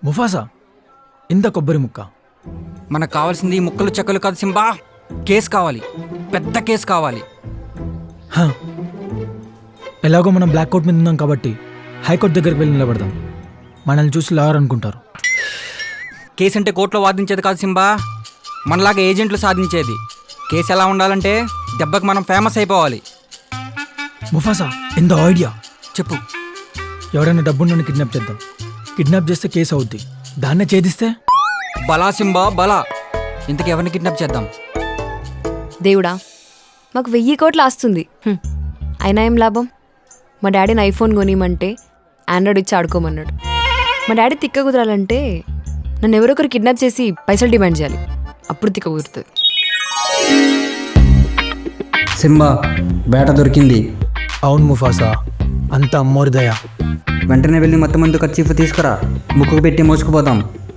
Mufasa ఇంత కొబ్బరి ముక్క. మనకు కావాల్సింది ఈ ముక్కలు చెక్కలు కాదు సింబా, కేసు కావాలి, పెద్ద కేసు కావాలి. హ, ఎలాగో మనం బ్లాక్ కోట్ మీద ఉన్నాం కాబట్టి హైకోర్టు దగ్గరికి వెళ్ళి నిలబడదాం. మనల్ని చూసి లాయర్ అనుకుంటారు. కేసు అంటే కోర్టులో వాదించేది కాదు సింబా, మనలాగా ఏజెంట్లు సాధించేది. కేసు ఎలా ఉండాలంటే దెబ్బకి మనం ఫేమస్ అయిపోవాలి. ముఫాసా ఇంత ఐడియా. చెప్పు. ఎవరైనా డబ్బున్నని కిడ్నాప్ చేద్దాం. కిడ్నాప్ చేస్తే కేసు అవుద్ది, దాన్నే ఛేదిస్తే బలా సింబా బలా. ఇంతకు ఎవరిని కిడ్నాప్ చేద్దాం? దేవుడా, మాకు 1000 కోట్లు ఆస్తుంది. అయినా ఏం లాభం? మా డాడీని ఐఫోన్ కొనిమంటే ఆండ్రాయిడ్ ఇచ్చి ఆడుకోమన్నాడు. మా డాడీ తిక్క కుదరాలంటే నన్ను ఎవరొకరు కిడ్నాప్ చేసి పైసలు డిమాండ్ చేయాలి, అప్పుడు తిక్క కుదురుతుంది. సింబా బేట దొరికింది. అవును ముఫాసా, అంత అమ్మోరి దయ. వెంటనే వెళ్ళి మొత్తం మందు ఖర్చీఫ్ తీసుకురా, ముక్కుకు పెట్టి మోసుకుపోతాం.